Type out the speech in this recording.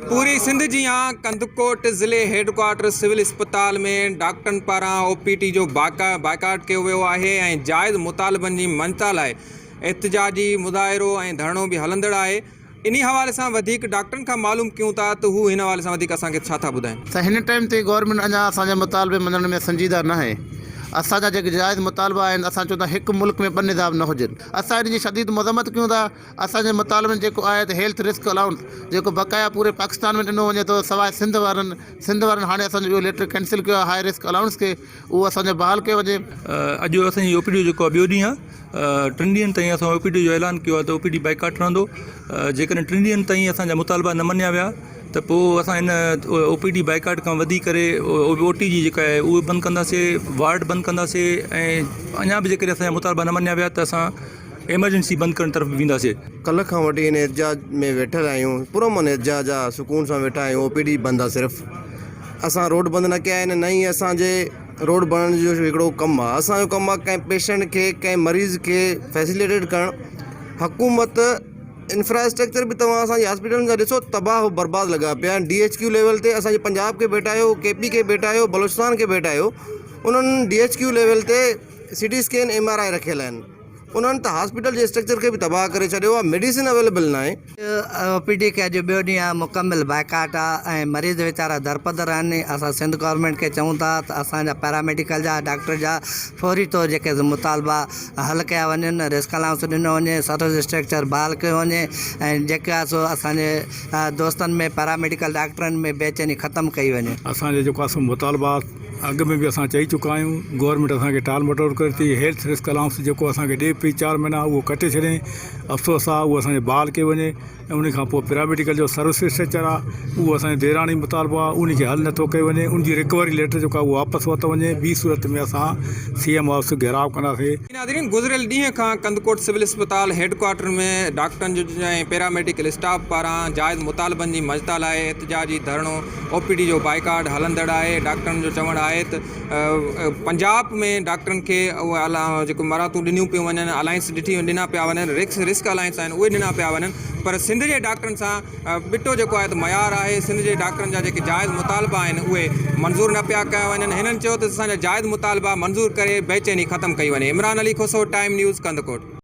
पूरी सिंध जियां कंदकोट ज़िले हेडक्वार्टर सिविल अस्पताल में डॉक्टरनि पारां OPT जो बाइकाट कयो वियो आहे ऐं जाइज़ मुतालबनि जी मंज़ता लाइ एहतिजाजी मुज़ाहिरो ऐं धरणो बि हलंदड़ आहे। इन हवाले सां वधीक डॉक्टरनि खां मालूम कयूं था त हू हिन हवाले सां वधीक असांखे छा था ॿुधाइनि। हिन टाइम ते गवर्नमेंट अञा असांजा मुतालबे मञण में संजीदा न आहे। असांजा जेके जाइज़ मुतालबा आहिनि असां चऊं था हिकु मुल्क में ॿ निज़ाम न हुजनि। असां इन जी शदीद मज़म्मत कयूं था। असांजे मुतालबनि जेको आहे त हेल्थ रिस्क अलाउंस जेको बक़ाया पूरे पाकिस्तान में ॾिनो वञे थो, सवाइ सिंध वारनि हाणे असांजो इहो लेटर कैंसिल कयो आहे हाई रिस्क अलाउंस खे, उहो असांजो बहाल कयो वञे। अॼु असांजी OPD जेको आहे ॿियो ॾींहुं आहे। 3 ॾींहंनि ताईं असां OPD जो ऐलान कयो आहे त OPD बाइकाट रहंदो। जेकॾहिं 3 ॾींहंनि ताईं असांजा मुतालबा न मञिया विया त पोइ असां हिन OPD बाइकाट खां वधी करे OT जी जेका आहे उहे बंदि कंदासीं, वार्ड बंदि कंदासीं ऐं अञा बि जेकॾहिं असांजा मुतालबा न मञिया विया त असां एमरजेंसी बंदि करण तरफ़ वेंदासीं। कल्ह खां वठी हिन एहतिजाज में वेठल आहियूं, पुरअमन एहतिजाज आहे, सुकून सां वेठा आहियूं। OPD बंदि आहे, सिर्फ़ु असां रोड बंदि न कया आहिनि, न ई असांजे रोड बणण जो हिकिड़ो कमु आहे। असांजो कमु आहे कंहिं पेशेंट खे, कंहिं मरीज़ खे फैसिलिटेट करणु। हुकूमत इंफ्रास्ट्रक्चर भी तव्हां असांजी हॉस्पिटल जा ॾिसो तबाह बर्बाद लॻा पिया आहिनि। DHQ लेवल ते असांजे पंजाब खे भेटायो, KP खे भेटायो, बलोचिस्तान खे भेटायो। उन्हनि DHQ लेवल ते CT स्कैन MRI रखियल आहिनि। उन्हनि त हॉस्पिटल जे स्ट्रक्चर खे बि तबाह करे छॾियो आहे। मेडिसिन अवेलेबल न आहे। OPD के अॼु ॿियो ॾींहुं आहे, मुकमिल बाइकाट आहे ऐं मरीज़ वीचारा दरपदर आहिनि। असां सिंध गवर्नमेंट खे चऊं था त असांजा पैरामेडिकल जा डॉक्टर जा फौरी तौर जेके मुतालबा हल कया वञनि, रिस्क अलाउंस ॾिनो वञे, सर्विस स्ट्रक्चर बहाल कयो वञे ऐं जेके आहे सो असांजे दोस्तनि में पैरामेडिकल डॉक्टरनि में बेचैनी ख़तमु कई वञे। असांजे जेको आहे मुतालबा अॻु में बि असां चई चुका आहियूं। गवर्नमेंट असांखे टाल मटोल करे थी। हेल्थ रिस्क अलाउंस जेको असांखे ॾिए पई 4 महीना उहो कटे छॾे। अफ़सोस आहे उहो असांजे बहाल कयो वञे ऐं उन खां पोइ पैरामेडिकल जो सर्विस स्ट्रक्चर आहे उहो असांजे देराणी मुतालबो आहे, उनखे हल नथो कयो वञे। उनजी रिकवरी लेटर जेको आहे उहो वापसि वरितो वञे। ॿी सूरत में असां CM हाउस घेराव कंदासीं। नाज़रीन, गुज़िरियल ॾींहं खां कंदकोट सिविल अस्पताल हेडक्वार्टर में डॉक्टरनि जो ऐं पैरामेडिकल स्टाफ पारां जाइज़ मुतालबनि जी मंज़ता लाइ एहतिजाजी धरणो OPD जो बाइकाट हलंदड़ आहे। डॉक्टरनि जो चवणु आहे त पंजाब में डॉक्टरनि खे उहे जेको मराहतूं ॾिनियूं पियूं वञनि, अलायंस ॾिना पिया वञनि, रिस्क अलायंस आहिनि उहे ॾिना पिया वञनि, पर सिंध जे डॉक्टरनि सां ॿिटो जेको आहे त मयार आहे। सिंध जे डॉक्टरनि जा जेके जाइज़ मुतालबा आहिनि उहे मंज़ूर न पिया कया वञनि। हिननि चयो त असांजा जाइज़ मुतालबा मंज़ूर करे बेचैनी ख़तमु कई वञे। इमरान अली खोसो, टाइम न्यूज़, कंदकोट।